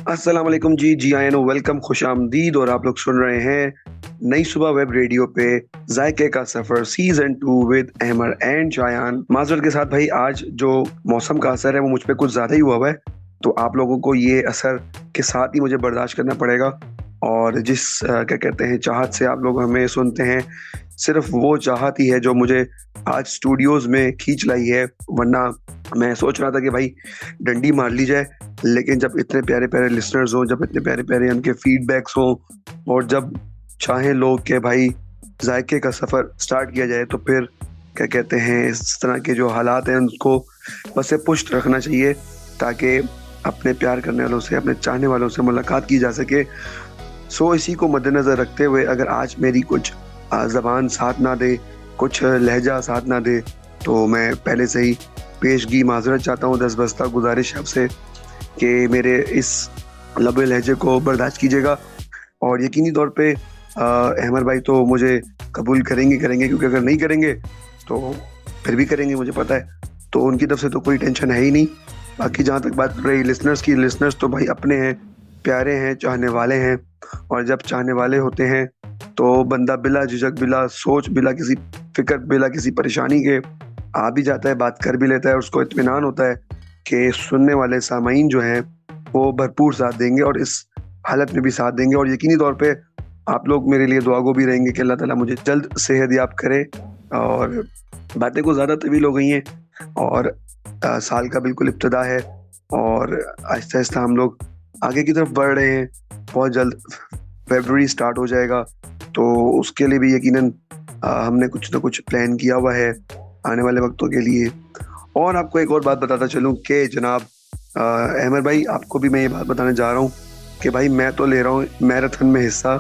अस्सलाम वालेकुम जी ion welcome खुश आमदीद। और आप लोग सुन रहे हैं नई सुबह वेब रेडियो पे जायके का सफर सीजन 2 विद अहमर एंड जायान। माजरत के साथ भाई, आज जो मौसम का असर है वो मुझ पे कुछ ज़्यादा ही हुआ है, तो आप लोगों को ये असर के साथ ही मुझे बर्दाश्त करना पड़ेगा। और जिस क्या कहते हैं चाहत से आप लोग हमें सुनते हैं, सिर्फ वो चाहत ही है जो मुझे आज स्टूडियोज में खींच लाई है। वरना मैं सोच रहा था कि भाई डंडी मार ली जाए, लेकिन जब इतने प्यारे प्यारे लिसनर्स हों, जब इतने प्यारे प्यारे उनके फीडबैक्स हों, और जब चाहें लोग कि भाई जायके का सफ़र स्टार्ट किया जाए, तो फिर क्या कहते हैं इस तरह के जो हालात हैं उनको बस से पुष्ट रखना चाहिए, ताकि अपने प्यार करने वालों से, अपने चाहने वालों से मुलाकात की जा सके। सो इसी को मद्देनज़र रखते हुए अगर आज मेरी कुछ ज़बान साथ ना दे, कुछ लहजा साथ ना दे, तो मैं पहले से ही पेशगी माजरत चाहता हूँ। दस बस्ता गुजारिश है आपसे कि मेरे इस लबे लहजे को बर्दाश्त कीजिएगा। और यकीनी तौर पे अहमद भाई तो मुझे कबूल करेंगे, क्योंकि अगर नहीं करेंगे तो फिर भी करेंगे, मुझे पता है। तो उनकी तरफ से तो कोई टेंशन है ही नहीं। बाकी जहाँ तक बात रही लिसनर्स की, लिसनर्स तो भाई अपने हैं, प्यारे हैं, चाहने वाले हैं। और जब चाहने वाले होते हैं तो बंदा बिला झिझक, बिला सोच, बिला किसी फिक्र, बिला किसी परेशानी के आ भी जाता है, बात कर भी लेता है। उसको इत्मीनान होता है कि सुनने वाले सामाईन जो हैं वो भरपूर साथ देंगे और इस हालत में भी साथ देंगे। और यकीनी तौर पे आप लोग मेरे लिए दुआ गो भी रहेंगे कि अल्लाह ताला मुझे जल्द सेहत याब करे। और बातें को ज़्यादा तवील हो गई हैं, और साल का बिल्कुल इब्तिदा है, और आहिस्ता आहिस्ता हम लोग आगे की तरफ बढ़ रहे हैं। बहुत जल्द फरवरी स्टार्ट हो जाएगा, तो उसके लिए भी यकीनन हमने कुछ ना कुछ प्लान किया हुआ है आने वाले वक्तों के लिए। और आपको एक और बात बताता चलूं कि जनाब अहमद भाई, आपको भी मैं ये बात बताने जा रहा हूँ कि भाई मैं तो ले रहा हूँ मैराथन में हिस्सा,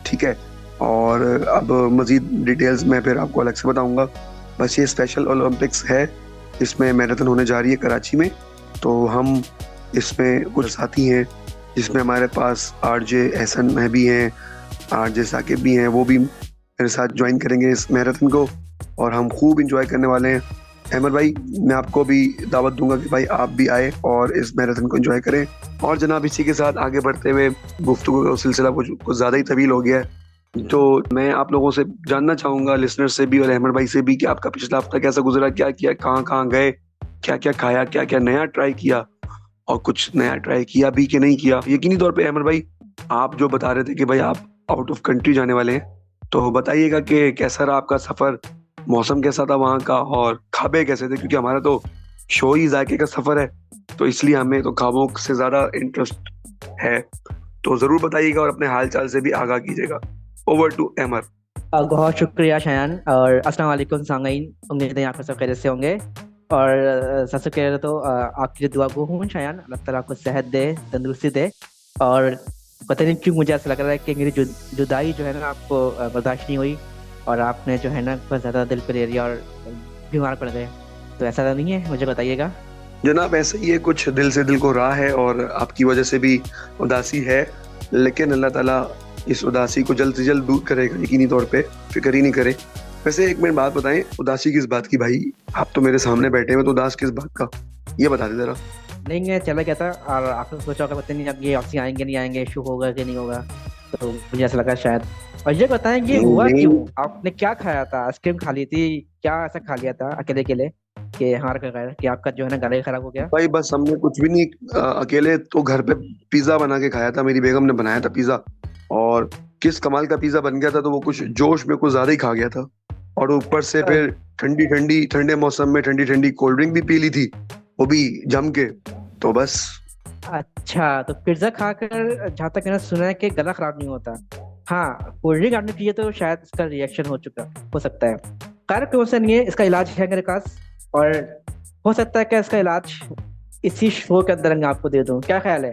ठीक है। और अब मज़ीद डिटेल्स मैं फिर आपको अलग से बताऊंगा। बस ये स्पेशल ओलंपिक्स है, इसमें मैराथन होने जा रही है कराची में। तो हम इसमें कुछ साथी हैं, जिसमें हमारे पास आरजे एहसन में भी हैं, आरजे साकिब भी हैं, वो भी मेरे साथ ज्वाइन करेंगे इस मैराथन को, और हम खूब इंजॉय करने वाले हैं। अहमद भाई, मैं आपको भी दावत दूंगा कि भाई आप भी आए और इस मैराथन को एंजॉय करें। और जनाब इसी के साथ आगे बढ़ते हुए, गुफ्तगू का सिलसिला कुछ ज़्यादा ही तवील हो गया है, तो मैं आप लोगों से जानना चाहूँगा, लिसनर से भी और अहमद भाई से भी, कि आपका पिछला हफ्ता कैसा गुजरा, क्या किया, कहाँ कहाँ गए, क्या क्या खाया, क्या क्या नया ट्राई किया, और कुछ नया ट्राई किया भी कि नहीं किया। यकीनी तौर पे अहमद भाई, आप जो बता रहे थे कि भाई आप आउट ऑफ कंट्री जाने वाले हैं, तो बताइएगा कि कैसा रहा आपका सफ़र, मौसम कैसा था वहाँ का, और खाबे कैसे थे, क्योंकि हमारा तो शो ही जायके का सफ़र है, तो इसलिए हमें तो खाबों से ज़्यादा इंटरेस्ट है। तो ज़रूर बताइएगा और अपने हाल चाल से भी आगाह कीजिएगा। ओवर टू अमर। बहुत शुक्रिया शायान, और अस्सलाम वालेकुम सामीन। उम्मीद है आप सब खैरियत से होंगे। और सबसे पहले तो आपकी दुआ गो हूँ शायान, अल्लाह ताला आपको सेहत दे, तंदुरुस्ती दे। और पता नहीं क्यों मुझे ऐसा लग रहा है कि मेरी जुदाई जो है ना आपको बर्दाश्त नहीं हुई, और आपने जो है ना बहुत ज़्यादा दिल पे ले लिया और बीमार पड़ गए। तो ऐसा तो नहीं है, मुझे बताइएगा। जनाब ऐसे ही है, कुछ दिल से दिल को राह है, और आपकी वजह से भी उदासी है, लेकिन अल्लाह ताला इस उदासी को जल्द से जल्द दूर करेगा, यकीनी तौर पे, फिक्र ही नहीं करे। वैसे एक मिनट बात बताएं, उदासी किस बात की भाई? आप तो मेरे सामने बैठे हैं, तो उदास किस बात का, ये बता दे जरा। नहीं है, चला गया था, और आपने सोचा होगा पता नहीं अब ये ऑक्सी आएंगे नहीं आएंगे, इशू होगा कि नहीं होगा, तो मुझे ऐसा लगा शायद। और ये बताएं, ये हुआ नहीं क्यों? आपने क्या खाया था? आइसक्रीम खा ली थी क्या? ऐसा खा लिया था अकेले अकेले कि हमारा क्या गया कि आपका जो है ना गला ही खराब हो गया? भाई, बस हमने कुछ भी नहीं, अकेले तो घर पे पिज्जा बना के खाया था, मेरी बेगम ने बनाया था पिज्जा। और किस कमाल का पिज्जा बन गया था, तो वो कुछ जोश में कुछ ज्यादा ही खा गया था। और ऊपर से फिर ठंडी ठंडी, ठंडे मौसम में ठंडी ठंडी कोल्ड ड्रिंक भी पी ली थी, वो भी जम के। तो बस। अच्छा, तो पिज्जा खाकर जहाँ तक मैंने सुना है कि गला खराब नहीं होता। हाँ, कोल्ड ड्रिंक आपने पी है तो शायद इसका रिएक्शन हो सकता है। खैर कोई से नहीं है, इसका इलाज है मेरे पास। और हो सकता है कि इसका इलाज इसी शो के अंदर मैं आपको दे दूं, क्या ख्याल है?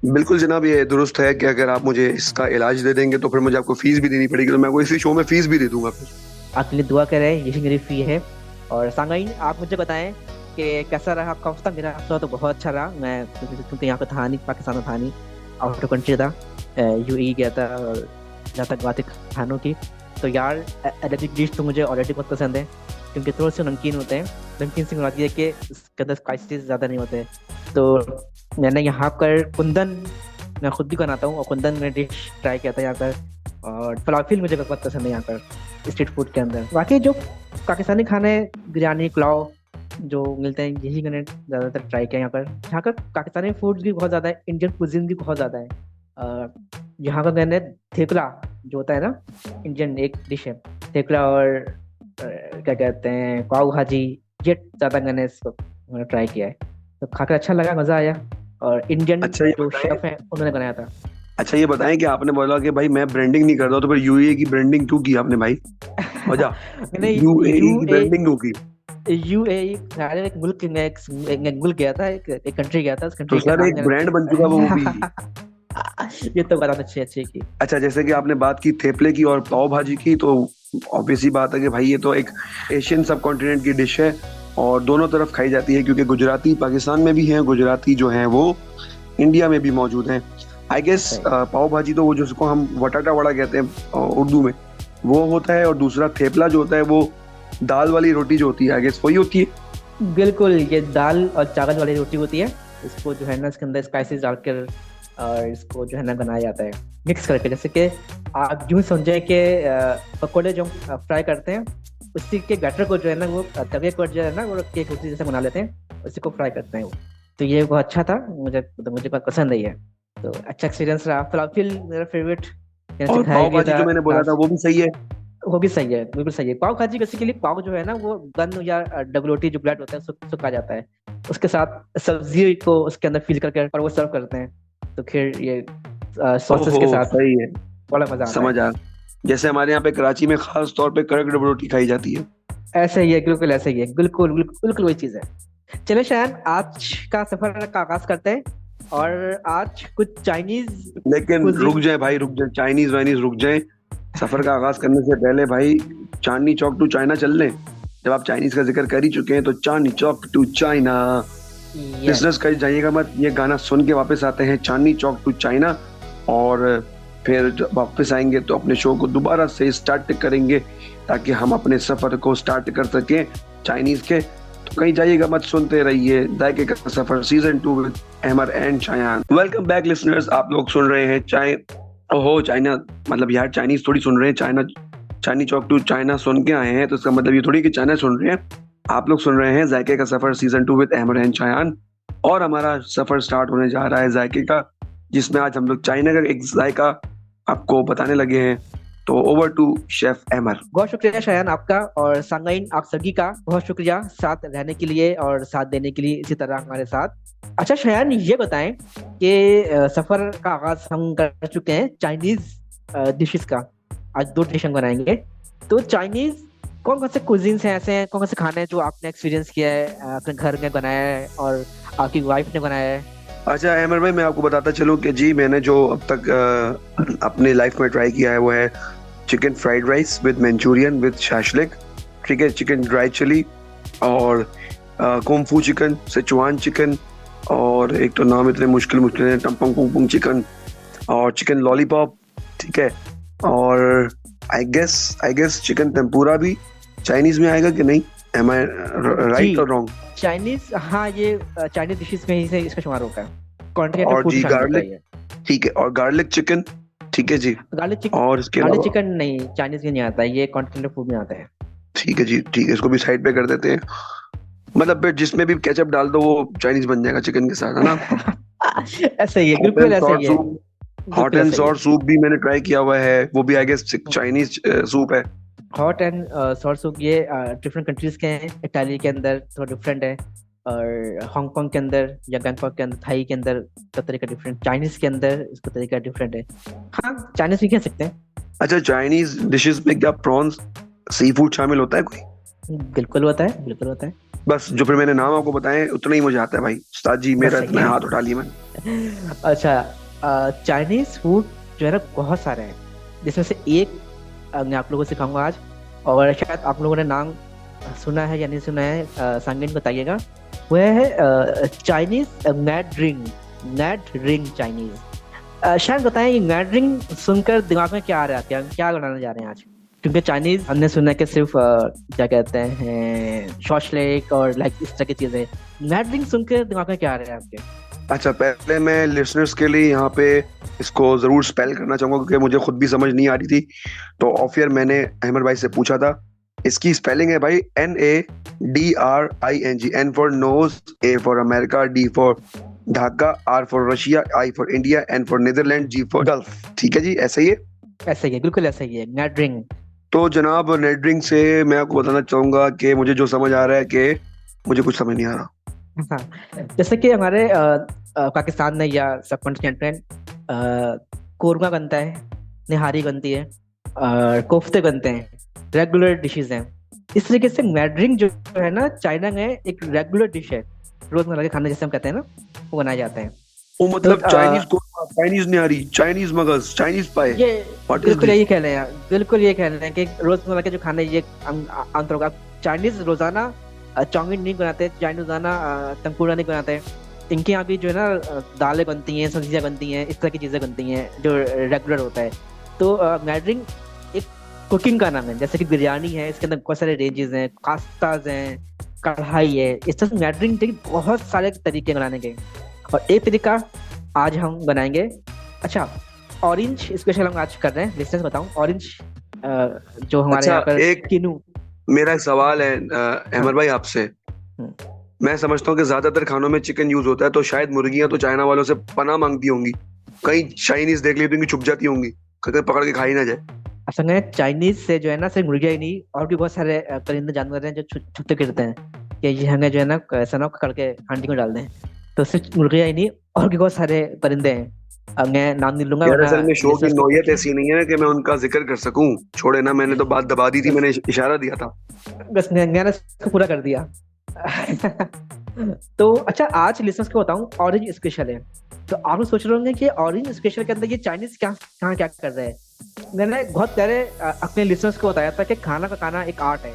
बिल्कुल जनाब, ये दुरुस्त है कि अगर आप मुझे इसका इलाज दे देंगे तो फिर मुझे आपको फीस भी देनी पड़ेगी, तो मैं आपको इसी शो में फीस भी दे दूंगा फिर। आपके लिए दुआ करें, यही मेरी फी है। और सांगाइन, आप मुझे बताएं कि कैसा रहा आपका हफ्ता? मेरा हफ्ता तो बहुत अच्छा रहा। मैं क्योंकि यहाँ पे था नहीं, पाकिस्तान में था नहीं, आउट ऑफ कंट्री था, यूएई गया था। और जहाँ तक बात है खानों की, तो यार अरबिक डिश तो मुझे ऑलरेडी बहुत पसंद है, क्योंकि थोड़े से नमकीन होते हैं। नमकीन से मुराद ये है कि इसके अंदर स्पाइसेस ज़्यादा नहीं होते। तो मैंने यहाँ पर कुंदन मैं खुद भी बनाता हूँ, और कुंदन में डिश ट्राई किया था यहाँ पर, और फलाफिल मुझे बहुत पसंद है यहाँ पर स्ट्रीट फूड के अंदर। बाकी जो पाकिस्तानी खाने, बिरयानी, पुलाव जो मिलते हैं, यही मैंने ज़्यादातर ट्राई किया यहाँ पर। यहाँ का पाकिस्तानी फूड भी बहुत ज़्यादा है, इंडियन कुजिन भी बहुत ज़्यादा है। यहाँ का मैंने थेपला जो होता है ना, इंडियन एक डिश है थेपला, और क्या कहते हैं, पाव भाजी, ये ज़्यादा मैंने इसको ट्राई किया है। तो खाकर अच्छा लगा, मज़ा आया। और इंडियन अच्छा ये जो बताएं शेफ है उन्होंने बनाया था। अच्छा ये बताएं कि आपने बोला कि भाई मैं ब्रांडिंग नहीं करता, तो फिर यूएई की ब्रांडिंग क्यों की आपने भाई? वजह मैंने यूएई की ब्रांडिंग क्यों की? यूएई एक मुल्क में एक मुल्क गया था, एक कंट्री गया था, उस तो कंट्री का सर नाम एक ब्रांड बन चुका वो भी। ये तो बात अच्छी अच्छी की। अच्छा, जैसे कि आपने बात की थेपले की और पाव भाजी की, तो ऑब्वियसली बात है कि भाई ये तो एक एशियन सब कॉन्टिनेंट की डिश है और दोनों तरफ खाई जाती है, क्योंकि गुजराती पाकिस्तान में भी हैं, गुजराती जो हैं वो इंडिया में भी मौजूद हैं। आई गेस पाव भाजी तो वो जिसको हम वटाटा वड़ा कहते हैं उर्दू में, वो होता है, और दूसरा थेपला जो होता है वो दाल वाली रोटी जो होती है, आई गेस वही होती है। बिल्कुल, ये दाल और चावल वाली रोटी होती है। इसको जो है ना, इसके अंदर स्पाइसेस डालकर और इसको जो है ना बनाया जाता है मिक्स करके। जैसे कि आप यूं समझे कि पकौड़े जो फ्राई करते हैं, उसी के बैटर को जो है ना वो तवे पर जो है ना वो केक रोटी जैसे बना लेते हैं, उसी को फ्राई करते हैं वो। तो ये बहुत अच्छा था, मुझे बहुत पसंद है ये। तो अच्छा एक्सपीरियंस रहा। फलाफिल मेरा फेवरेट, और पाव भाजी जो मैंने बोला था वो भी सही है। वो भी सही है, बिल्कुल सही है। पाव भाजी बेसिकली पाव जो है ना वो बन या डबल रोटी जो ब्रेड होता है सुखा जाता है, उसके साथ सब्जी को उसके अंदर फिल करके और वो सर्व करते हैं। तो फिर ये सॉसेस के साथ सही है, बड़ा मजा आता है। समझ आ। जैसे हमारे यहाँ पे कराची में खास तौर पे कड़क डबल रोटी खाई जाती है। ऐसे ही है, बिल्कुल ऐसे ही है, बिल्कुल बिल्कुल बिल्कुल वही चीज है। चले शायद आज का सफर का आगाज करते हैं, और आज कुछ चाइनीज। लेकिन रुक जाए भाई, रुक जाए, चाइनीज वाइनीज रुक जाए। सफर का आगाज करने से पहले भाई चांदनी चौक टू चाइना चल लें। जब आप चाइनीज का जिक्र कर ही चुके हैं तो Chandni Chowk to China, business कर जाइएगा मत। ये गाना सुन के वापस आते हैं चांदनी चौक टू चाइना, और फिर जब वापस आएंगे तो अपने शो को दोबारा से स्टार्ट करेंगे, ताकि हम अपने सफर को स्टार्ट कर सकें चाइनीज के। तो कहीं जाइएगा मत, सुनते रहिए जायके का सफर season 2 with Ahmar and Chayan. Welcome back listeners, आप लोग सुन रहे हैं चाइना, मतलब यार चाइनीज थोड़ी सुन रहे हैं, चांदनी चौक टू चाइना सुन के आए हैं, तो इसका मतलब ये थोड़ी कि चाइना सुन रहे हैं। आप लोग सुन रहे हैं जायके का सफर सीजन 2 विद अहमर एंड चायान, और हमारा सफर स्टार्ट होने जा रहा है जायके का, जिसमें आज हम लोग चाइना का एक जायका आपको बताने लगे हैं। तो ओवर टू शेफ अहमर। बहुत शुक्रिया शायान आपका, और सांगाइन आप सभी का बहुत शुक्रिया साथ रहने के लिए और साथ देने के लिए इसी तरह हमारे साथ। अच्छा शायान, ये बताएं कि सफर का आगाज हम कर चुके हैं चाइनीज डिशेस का। आज 2 डिश हम बनाएंगे। तो चाइनीज कौन कौन से कुजीन्स हैं, ऐसे हैं कौन कौन से खाने हैं जो आपने एक्सपीरियंस किया है, अपने घर में बनाया है और आपकी वाइफ ने बनाया है? अच्छा अहमर भाई, मैं आपको बताता चलूं कि जी मैंने जो अब तक अपनी लाइफ में ट्राई किया है वो है chicken fried rice with Manchurian with shashlik, ठीक है, चिकन ड्राई चिली, और कुंफू चिकन, सिचुआन चिकन, और एक तो नाम इतने मुश्किल है, टम्पंग पुंग चिकन, और चिकन लॉलीपॉप, ठीक है, और आई गेस चिकन टेम्पुरा भी चाइनीज में आएगा कि नहीं? एम आई राइट और रॉन्ग? चाइनीज, हाँ, ये चाइनीज डिशेस में ही से इसका शुमार होगा। और जी गार्लिक, ठीक है, और गार्लिक चिकन, ठीक है जी। गार्लिक चिकन, और इसके गार्लिक चिकन नहीं, चाइनीज में नहीं आता है, ये कॉन्टिनेंटल फूड में आता है। ठीक है जी, ठीक है, इसको भी साइड पे कर देते हैं। मतलब जिसमें भी केचप डाल दो वो चाइनीज बन जाएगा चिकन के साथ, है ना? ऐसे ही है, बिल्कुल ऐसे ही है। हॉट एंड सॉर सूप भी मैंने ट्राई किया हुआ है, वो भी आई गेस चाइनीज सूप है। हॉट एंड सॉर सूप ये डिफरेंट कंट्रीज के हैं। इटाली के अंदर थोड़ा डिफरेंट है, और हांगकांग के अंदर या बैंकॉक के अंदर, थाई के अंदर इसका तरीका डिफरेंट, चाइनीज के अंदर इसका तरीका डिफरेंट है। हाँ, चाइनीज भी कह सकते हैं। अच्छा, चाइनीज डिशेस में क्या प्रॉन्स, सी फूड शामिल होता है कोई? बिल्कुल होता है, बिल्कुल होता है। बस जो फिर मैंने नाम आपको बताए उतना ही मुझे आता है भाई। उस्ताद जी मेरा इतना हाथ उठा लिया मैंने। अच्छा, चाइनीज फूड जो है ना बहुत सारे हैं, जिसमें से एक मैं आप लोगों से सिखाऊंगा आज, और शायद आप लोगों ने नाम सुना है या नहीं सुना है, सांगिन बताइएगा। वह है चाइनीज मैड रिंग चाइनीज। शायद बताएं ये मैड रिंग सुनकर दिमाग में क्या आ रहा है, क्या बनाने जा रहे हैं आज? क्योंकि चाइनीज हमने सुना है कि सिर्फ क्या कहते हैं शॉशलेक और लाइक इस तरह की चीजें। मैड रिंग सुनकर दिमाग में क्या आ रहा है आपके? अच्छा, पहले मैं लिसनर्स के लिए यहाँ पे इसको जरूर स्पेल करना चाहूंगा क्योंकि मुझे खुद भी समझ नहीं आ रही थी। तो ऑफ ईयर मैंने अहमद भाई से पूछा था। इसकी स्पेलिंग है भाई NADRING, N for nose, A for America, D for Dhaka, R for Russia, I for India, N for Netherland, G for Gulf. ठीक है जी, ऐसा ही है। ऐसा ही है, बिल्कुल ऐसा ही है, नैडरिंग। तो जनाब नेटड्रिंक से मैं आपको बताना चाहूंगा कि मुझे जो समझ आ रहा है कि मुझे कुछ समझ नहीं आ रहा। हाँ, जैसे कि हमारे पाकिस्तान में या सब कॉन्टिनेंट में कोरमा बनता है, निहारी बनती है, कोफ्ते बनते हैं, रेगुलर डिशेज हैं। इस तरीके से मैड्रिंग जो है ना, चाइना में एक रेगुलर डिश है, रोजमर्रा के खाने जैसे हम कहते हैं ना, वो बनाए जाते हैं। वो तो मतलब चाइनीज कोरमा, चाइनीज निहारी, चाइनीज मगज, चाइनीज पाए। ये व्हाट इज बिल्कुल दिस? यही कह रहे हैं, बिल्कुल ये कह रहे हैं कि रोजमर्रा के जो खाने ये आमतौर पर चाइनीज रोजाना चाउमीन नहीं बनाते, चाइनीज रोजाना तंदूरा नहीं बनाते। इनके यहाँ भी जो है ना दालें बनती हैं, सब्जियां बनती हैं, इस तरह की चीजें बनती हैं जो रेगुलर होता है। तो मैड्रिंग एक कुकिंग का नाम है, जैसे कि बिरयानी है, इसके अंदर बहुत सारे रेंजेस हैं, पास्ताज हैं, कढ़ाई है। इस तरह से मैड्रिंग के बहुत सारे तरीके बनाने के, और एक तरीका आज हम बनाएंगे। अच्छा, ऑरेंज स्पेशल हम आज कर रहे हैं। लिस्टर्स बताऊं, ऑरेंज जो हमारे अच्छा, यहाँ पर एक किनू। मेरा एक सवाल है अहमद हाँ। भाई आपसे। हम्म, मैं समझता हूँ कि ज्यादातर खानों में चिकन यूज होता है, तो शायद मुर्गियां तो चाइना वालों से पनाह मांगती होंगी। कहीं चाइनीज देख ली तो इनकी छुप जाती होंगी, कहीं पकड़ के खाई ना जाए। असल में चाइनीज से जो है ना, सिर्फ मुर्गिया ही नहीं, और भी बहुत सारे परिंदे जानवर हैं जो छुपते फिरते हैं कि ये हमें जो है ना ऐसा ना पकड़ के हांडी में डाल दें। तो सिर्फ मुर्गिया ही नहीं, और भी बहुत सारे परिंदे हैं। अब मैं नाम नहीं लूंगा यार वरना असल में शो की listeners को नौयत पूछ ऐसी नहीं है कि मैं उनका जिक्र कर सकूं। छोड़े ना, मैंने तो बात दबा दी थी, बस मैंने इशारा दिया था। बस मैंने इसको पूरा कर दिया। तो अच्छा, आज लिसनर्स को बताऊं, ऑरेंज स्पेशल है। तो आप लोग सोच रहे होंगे कि ऑरेंज स्पेशल के अंदर ये चाइनीज क्या कहाँ क्या कर रहे हैं। मैंने बहुत पहले अपने लिसनर्स को बताया था कि खाना पकाना एक आर्ट है,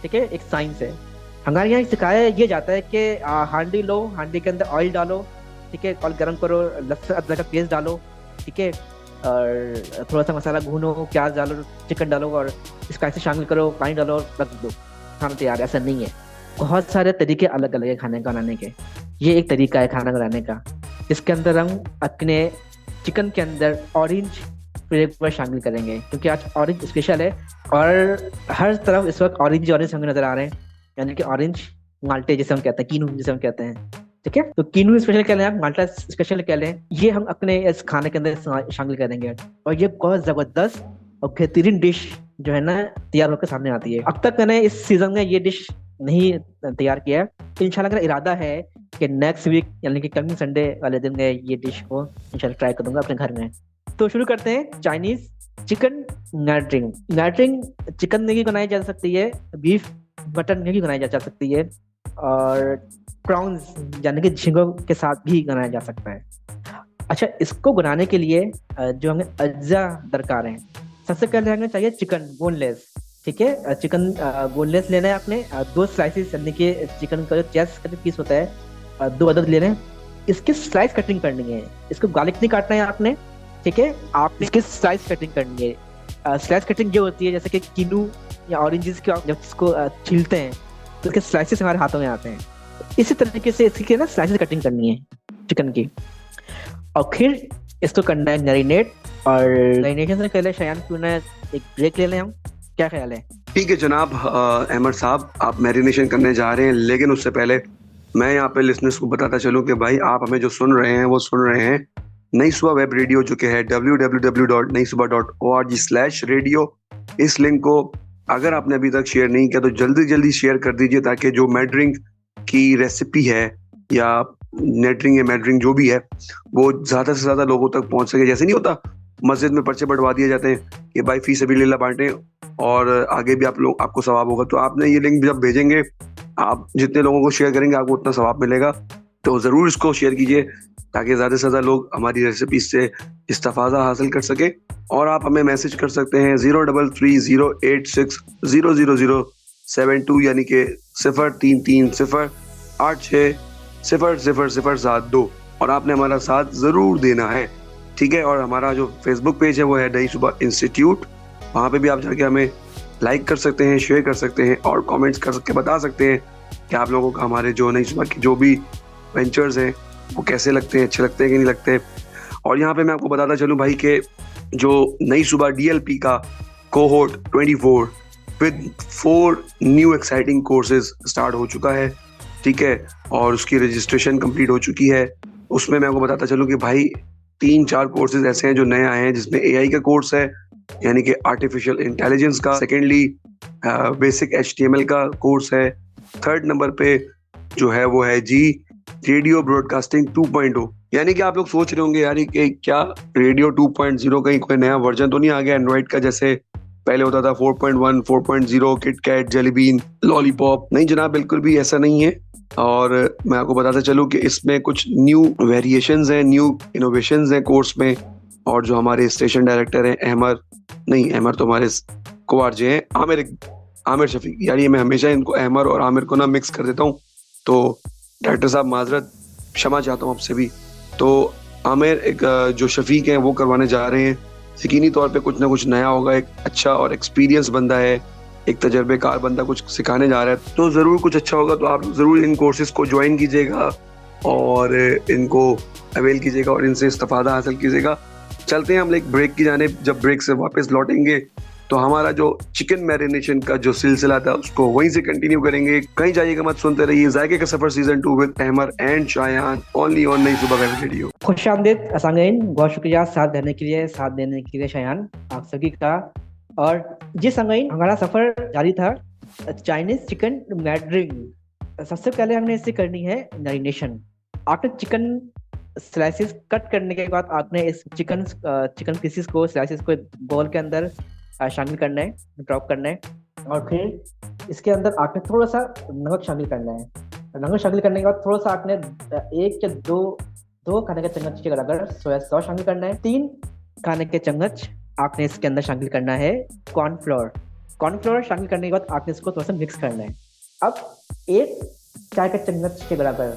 ठीक है, एक साइंस है। हमारे यहाँ सिखाया ये जाता है कि हांडी लो, हांडी के अंदर ऑयल डालो, ठीक है, ऑयल गर्म करो, लहसुन अदरक का पेस्ट डालो, ठीक है, और थोड़ा सा मसाला भूनो, प्याज डालो, चिकन डालो, और स्पाइसी शामिल करो, पानी डालो और रख दो, खाना तैयार है। ऐसा नहीं है, बहुत सारे तरीके अलग अलग है खाने बनाने के। ये एक तरीका है खाना बनाने का, इसके अंदर हम अपने चिकन के अंदर ऑरेंज फ्लेवर शामिल करेंगे, क्योंकि आज ऑरेंज स्पेशल है और हर तरफ इस वक्त ऑरेंज ऑरेंज हमें नजर आ रहे हैं। यानी कि ऑरेंज माल्टे जिसे हम कहते हैं, कीनू जिसे हम कहते हैं, ठीक है। तो कीनू स्पेशल कह लें आप, माल्टा स्पेशल कह लें, ये हम अपने इस खाने के अंदर शामिल करेंगे। और ये बहुत जबरदस्त और बेहतरीन डिश जो है ना तैयार होकर सामने आती है। अब तक मैंने इस सीजन में ये डिश नहीं तैयार किया है। इंशाल्लाह मेरा इरादा है कि नेक्स्ट वीक यानी कि कमिंग संडे वाले दिन मैं ये डिश को इंशाल्लाह ट्राई करूंगा अपने घर में। तो शुरू करते हैं। चाइनीज चिकन नैडरिंग। नैडरिंग चिकन में भी बनाई जा सकती है, बीफ मटन में भी बनाई जा सकती है, और प्रॉन्स यानी कि झींगों के साथ भी बनाया जा सकता है। अच्छा, इसको बनाने के लिए जो हमें अज्जा दरकार है, सबसे पहले हमें चाहिए चिकन बोनलेस, ठीक है। चिकन बोनलेस लेना है आपने, 2 स्लाइसेस यानी कि चिकन का जो चेस्ट का जो पीस होता है 2 अदद लेने हैं। इसकी स्लाइस कटिंग करनी है, इसको गार्लिक नहीं काटना है आपने, ठीक है, आपने इसकी स्लाइस कटिंग करनी है। स्लाइस कटिंग जो होती है, जैसे कि किनू या ऑरेंजेस के जब इसको छीलते हैं तो इसके स्लाइसेस हमारे हाथों में आते हैं। इसी तरीके से इसकी ना स्लाइसेस कटिंग करनी है चिकन की, और फिर इसको करना है मैरिनेट। और मैरिनेशन से पहले शायान क्यों ना एक ब्रेक ले लें हम, क्या ख्याल है? ठीक है जनाब अहमद साहब, आप मैरिनेशन करने जा रहे हैं, लेकिन उससे पहले मैं यहाँ पे लिसनर्स को बताता चलूँ कि भाई आप हमें जो सुन रहे हैं वो सुन रहे हैं नई सुबह वेब रेडियो, जो कि है www.naisubah.org/radio। इस लिंक को अगर आपने अभी तक शेयर नहीं किया तो जल्दी जल्दी शेयर कर दीजिए, ताकि जो मैड्रिंग की रेसिपी है या नेटरिंग या मैड्रिंग जो भी है वो ज्यादा से ज्यादा लोगों तक पहुंच सके। जैसे नहीं होता मस्जिद में पर्चे बढ़वा दिए जाते हैं कि भाई फी सबीलिल्लाह बांटें और आगे भी आपको सवाब होगा। तो आपने ये लिंक जब भेजेंगे, आप जितने लोगों को शेयर करेंगे आपको उतना सवाब मिलेगा। तो जरूर इसको शेयर कीजिए ताकि ज्यादा से ज्यादा लोग हमारी रेसिपी से इस्तेफादा हासिल कर सके। और आप हमें मैसेज कर सकते हैं 033086000072 यानी कि 033086000072, और आपने हमारा साथ जरूर देना है, ठीक है। और हमारा जो फेसबुक पेज है वो है नई सुबह इंस्टीट्यूट, वहाँ पे भी आप जाके हमें लाइक कर सकते हैं, शेयर कर सकते हैं और कमेंट्स कर सकते बता सकते हैं कि आप लोगों का हमारे जो नई सुबह की जो भी वेंचर्स हैं वो कैसे लगते हैं, अच्छे लगते हैं कि नहीं लगते। और यहाँ पे मैं आपको बताता चलूँ भाई कि जो नई सुबह DLP का cohort 24 with 4 new exciting courses start हो चुका है, ठीक है, और उसकी रजिस्ट्रेशन कंप्लीट हो चुकी है। उसमें मैं आपको बताता चलूँ कि भाई 3-4 कोर्सेज ऐसे हैं जो नए आए हैं, जिसमें AI का कोर्स है, यानी कि आर्टिफिशियल इंटेलिजेंस का। सेकेंडली बेसिक HTML का कोर्स है। थर्ड नंबर पे जो है वो है जी रेडियो ब्रॉडकास्टिंग 2.0। यानी कि आप लोग सोच रहे होंगे यार कि क्या रेडियो 2.0 कहीं कोई नया वर्जन तो नहीं आ गया एंड्रॉइड का, जैसे पहले होता था 4.1, 4.0, किटकैट, जेलीबीन, लॉलीपॉप। नहीं जनाब, बिल्कुल भी ऐसा नहीं है। और मैं आपको बताता चलूं कि इसमें कुछ न्यू वेरिएशंस हैं, न्यू इनोवेशंस हैं कोर्स में। और जो हमारे स्टेशन डायरेक्टर हैं अहमर तो हमारे को आरजे हैं, आमिर शफीक, यार ये मैं हमेशा इनको अहमर और आमिर को ना मिक्स कर देता हूँ, तो डायरेक्टर साहब माजरत, क्षमा चाहता हूँ आपसे भी। तो आमिर एक जो शफीक हैं वो करवाने जा रहे हैं। यकीनी तौर पे कुछ ना कुछ नया होगा। एक अच्छा और एक्सपीरियंस बंदा है, एक तजर्बेकार बंदा कुछ सिखाने जा रहा है, तो ज़रूर कुछ अच्छा होगा। तो आप ज़रूर इन कोर्सेज को ज्वाइन कीजिएगा और इनको अवेल कीजिएगा और इनसे इस्तेफादा हासिल कीजिएगा। चलते हैं हम एक ब्रेक की जाने। जब ब्रेक से वापस लौटेंगे तो हमारा जो चिकन मैरिनेशन का जो सिलसिला था उसको वहीं से कंटिन्यू करेंगे। कहीं जाइएगा मत, सुनते रहिए जायके का सफर season 2 with Ahmar and Shayan, only on Nai Subah web radio. खुश आमदीद असांगीन, बहुत शुक्रिया साथ देने के लिए शायान आप सभी का। और जी संगीन, हमारा सफर जारी था चाइनीज चिकन मैरिनेटिंग। सबसे पहले हमने इसे करनी है मैरिनेशन। आपने चिकन स्लाइसेस कट करने के बाद आपने इस चिकन पीसेस को स्लाइसेस को बोल के अंदर शामिल करना है, ड्रॉप करना है। और फिर इसके अंदर आपने थोड़ा सा नमक शामिल करना है। नमक शामिल करने के बाद थोड़ा सा आपने 1 या 2 खाने के चम्मच के बराबर सोया सॉस शामिल करना है। 3 खाने के चम्मच आपने इसके अंदर शामिल करना है कॉर्नफ्लोर शामिल करने के बाद आपने इसको थोड़ा सा मिक्स करना है। अब 1 चाय के चम्मच के बराबर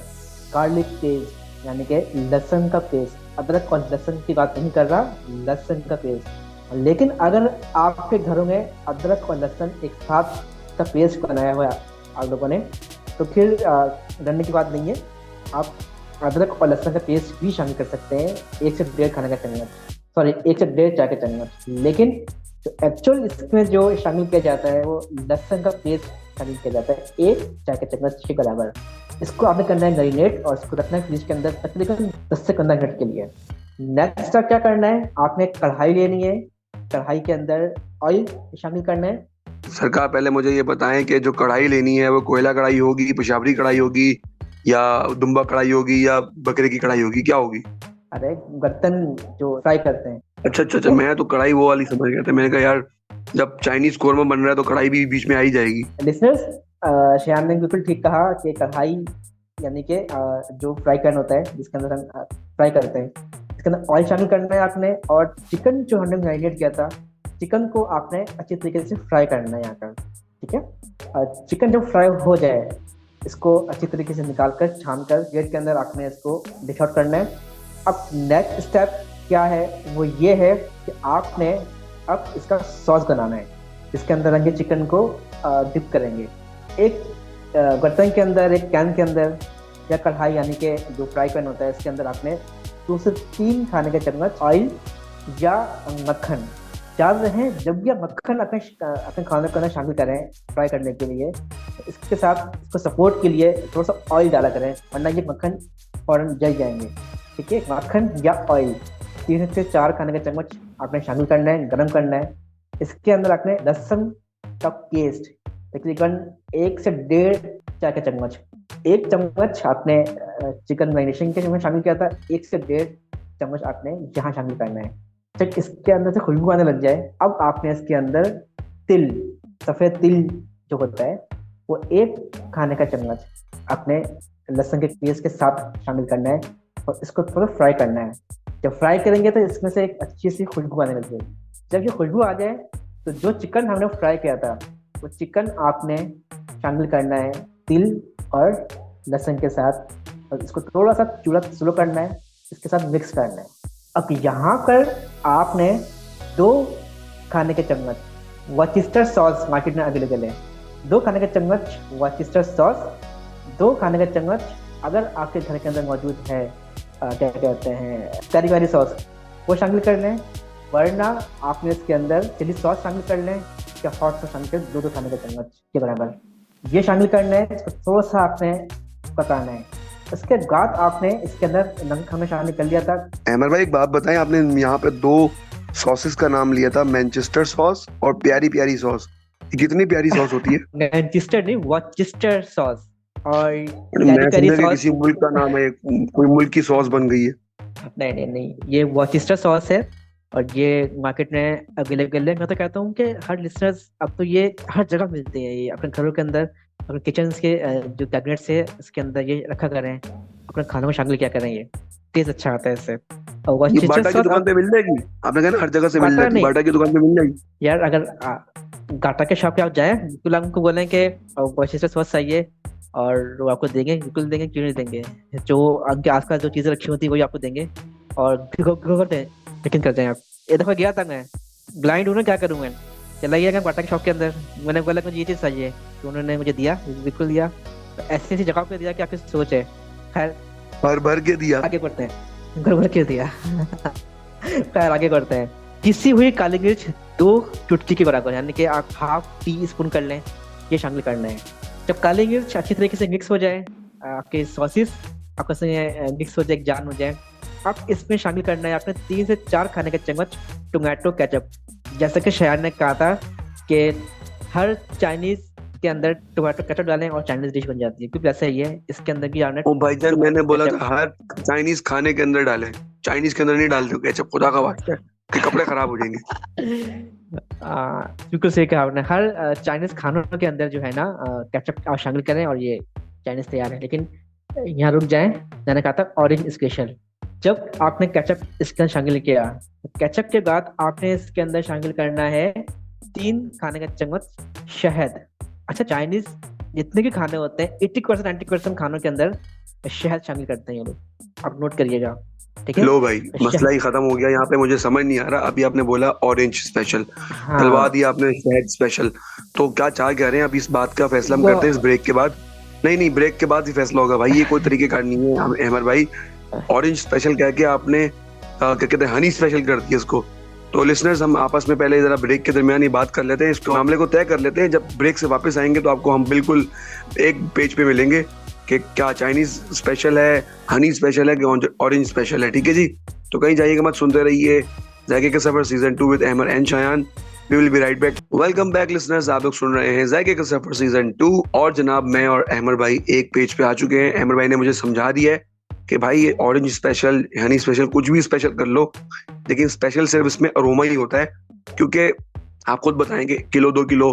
गार्लिक पेस्ट, यानी कि लहसुन का पेस्ट। अदरक और लहसुन की बात नहीं कर रहा, लहसुन का पेस्ट। लेकिन अगर आपके घरों में अदरक और लहसुन एक साथ का पेस्ट बनाया हुआ है आप लोगों ने, तो फिर डरने की बात नहीं है। आप अदरक और लहसुन का पेस्ट भी शामिल कर सकते हैं 1 से 1.5 खाने का चम्मच, 1 से 1.5 चाय का चम्मच। लेकिन जो एक्चुअल इसमें जो शामिल किया जाता है वो लहसुन का पेस्ट शामिल किया जाता है 1 चाय के चम्मच के बराबर। इसको आपने करना है मैरिनेट और इसको रखना है फ्रिज के अंदर तकरीबन 10 से 15 मिनट के लिए। नेक्स्ट क्या करना है, आपने कढ़ाई लेनी है, कढ़ाई के अंदर ऑयल शामिल करना है। सरकार पहले मुझे ये बताएं कि जो कढ़ाई लेनी है वो कोयला कढ़ाई होगी, पेशावरी कढ़ाई होगी, या दुम्बा कढ़ाई होगी, या बकरे की कढ़ाई होगी, क्या होगी? अरे बर्तन जो फ्राई करते हैं। अच्छा, मैं तो कढ़ाई वो वाली समझ गया था। मैंने कहा यार जब चाइनीज कोरमा बन रहा है तो कढ़ाई भी बीच में आ ही जाएगी। लिसनर्स, श्याम ने बिल्कुल ठीक कहा कि कढ़ाई यानी कि जो फ्राई पैन होता है जिसके अंदर हम फ्राई करते हैं, इसके अंदर ऑयल शामिल करना है आपने। और चिकन जो हमने मैरिनेट किया था, चिकन को आपने अच्छी तरीके से फ्राई करना है यहाँ पर, ठीक है। चिकन जब फ्राई हो जाए इसको अच्छी तरीके से निकाल कर छान कर गेट के अंदर आपने इसको डिश आउट करना है। अब नेक्स्ट स्टेप क्या है, वो ये है कि आपने अब इसका सॉस बनाना है। इसके अंदर रंगे चिकन को डिप करेंगे एक बर्तन के अंदर, एक कैन के अंदर या कढ़ाई यानी कि जो फ्राई पैन होता है, इसके अंदर आपने 2 से 3 खाने के चम्मच ऑयल या मक्खन डाल रहे हैं। जब भी आप मक्खन अपने खाने के अंदर शामिल करें फ्राई करने के लिए, इसके साथ इसको सपोर्ट के लिए थोड़ा सा ऑयल डाला करें, वरना ये मक्खन फौरन जल जाएंगे, ठीक है। मक्खन या ऑयल 3 से 4 खाने के चम्मच आपने शामिल करना है, गरम करना है। इसके अंदर आपने लहसुन का पेस्ट तकरीबन 1 से 1.5 चाय के चम्मच, 1 चम्मच आपने चिकन मैरिनेशन के समय शामिल किया था, 1 से 1.5 चम्मच आपने यहाँ शामिल करना है। जब इसके अंदर से खुशबू आने लग जाए, अब आपने इसके अंदर तिल, सफ़ेद तिल जो होता है वो 1 खाने का चम्मच आपने लहसुन के पेस्ट के साथ शामिल करना है और इसको थोड़ा फ्राई करना है। जब फ्राई करेंगे तो इसमें से एक अच्छी सी खुशबू आने लग जाएगी। जब ये खुशबू आ जाए तो जो चिकन हमने फ्राई किया था वो चिकन आपने शामिल करना है तिल और लहसुन के साथ, और इसको थोड़ा सा चूल्हा स्लो करना है, इसके साथ मिक्स करना है। अब यहाँ पर आपने 2 खाने के चम्मच वर्सेस्टर सॉस मार्केट में अवेलेबल है, 2 खाने के चम्मच वर्सेस्टर सॉस, 2 खाने के चम्मच अगर आपके घर के अंदर मौजूद है क्या कहते हैं पेरी पेरी सॉस, वो शामिल कर लें, वरना आपने इसके अंदर चिली सॉस शामिल कर लें या हॉट सॉस शामिल कर, 2-2 खाने के चम्मच के बराबर ये शामिल करना है। इसको थोड़ा सा आपने पकाना है। उसके बाद आपने इसके अंदर नमक हमने शामिल कर लिया था। अहमद भाई एक बात बताएं, आपने यहाँ पे 2 सॉसेस का नाम लिया था, मैनचेस्टर सॉस और प्यारी प्यारी सॉस। ये कितनी प्यारी सॉस होती है? मैनचेस्टर नहीं, वॉचेस्टर सॉस और मैं पेरी पेरी समझा कि सॉस। किसी मुल्क का नाम है, कोई मुल्क की सॉस बन गई है। नहीं नहीं नहीं, ये वॉचेस्टर सॉस है और ये मार्केट में अवेलेबल है। मैं तो कहता हूँ कि हर लिसनर्स अब तो ये हर जगह मिलते हैं, ये अपने घरों के अंदर, अपने किचन के जो कैबिनेट्स है उसके अंदर ये रखा करें, अपने खानों में शामिल किया करें। ये टेस्ट अच्छा आता है इससे। और ये वॉचेस्टर बाटा की सॉस दुकान पे मिल जाएगी? आपने कहा ना हर जगह से मिल बाटा जाती, नहीं बाटा की दुकान पे मिल जाएगी। यार, अगर गाटा के शॉप पे आप जाए, बिल्कुल हमको बोलें कि वॉचेस्टर सॉस चाहिए और वो आपको देंगे, बिल्कुल देंगे, क्यों नहीं देंगे। जो उनके आसपास जो चीजें रखी होती है वही आपको देंगे और करते हैं, लेकिन करते हैं आप। एक दफा गया था मैं, ब्लाइंड हूँ ना, क्या करूँ मैं, चला गया बाटा के शॉप के अंदर, मैंने बोला मुझे ये चीज चाहिए, तो उन्होंने मुझे दिया, बिल्कुल दिया। ऐसी ऐसी जगह पे दिया कि आपकी सोच है। खैर भर भर के दिया। आगे बढ़ते हैं, घर भर के दिया। खैर आगे बढ़ते हैं। पिसी हुई काली मिर्च 2 चुटकी के बराबर, यानी कि आप ½ टी स्पून कर लें, ये शामिल करना है। जब काली मिर्च अच्छी तरीके से मिक्स हो जाए, आपके सॉसेस आपस में मिक्स हो जाए, एक जान हो जाए, आप इसमें शामिल करना है आपने 3 से 4 खाने के चम्मच टोमेटो केचप। जैसा कि शायर ने कहा था कि हर चाइनीज के अंदर टोमेटो केचप डालें और चाइनीज डिश बन जाती है, क्योंकि ऐसा ही है, इसके अंदर भी आपने ओ भाईजान, मैंने बोला था हर चाइनीज खाने के अंदर डालें, चाइनीज के अंदर नहीं डालते हो केचप, खुदा का वास्ता है कि कपड़े खराब हो जाएंगे। बिल्कुल सही कहा आपने। हर चाइनीज खानों के अंदर जो है ना केचप आप शामिल करें और ये चाइनीज तैयार है। लेकिन यहाँ रुक जाएं, मैंने कहा था ऑरेंज स्पेशल। जब आपने केचप इसके अंदर शामिल किया, केचप के बाद आपने इसके अंदर शामिल करना है 3 खाने का चम्मच शहद। अच्छा, चाइनीज जितने भी खाने होते हैं 80% 90% खानों के अंदर शहद शामिल करते हैं ये लोग, आप नोट करिएगा, ठीक है। लो भाई, मसला ही खत्म हो गया यहाँ पे। मुझे समझ नहीं आ रहा, अभी आपने बोला ऑरेंज स्पेशल, तलवा दिया आपने शहद स्पेशल, तो क्या चाह कह रहे हैं? अब इस बात का फैसला हम करते हैं इस ब्रेक के बाद। नहीं नहीं, ब्रेक के बाद ही फैसला होगा भाई, ये कोई तरीके का नहीं है अहमद भाई। ऑरेंज स्पेशल कह के आपने क्या कहते हैं हनी स्पेशल कर दिया इसको। तो लिसनर्स, हम आपस में पहले जरा ब्रेक के दरमियान ही बात कर लेते हैं, इस मामले को तय कर लेते हैं। जब ब्रेक से वापस आएंगे तो आपको हम बिल्कुल एक पेज पे मिलेंगे कि क्या चाइनीज स्पेशल है, हनी स्पेशल है कि ऑरेंज स्पेशल है, ठीक है जी। तो कहीं जाइएगा मत, सुनते रहिए जायके का सफर season 2 with Ahmad and Shayan. We will be right back. Welcome back listeners, आप लोग सुन रहे हैं जायके का सफर सीजन 2 और जनाब मैं और अहमद भाई एक पेज पे आ चुके हैं। अहमद भाई ने मुझे समझा दिया है कि भाई ये ऑरेंज स्पेशल, हनी स्पेशल, कुछ भी स्पेशल कर लो, लेकिन स्पेशल सिर्फ इसमें अरोमा ही होता है। क्योंकि आप खुद बताएंगे, किलो 2 किलो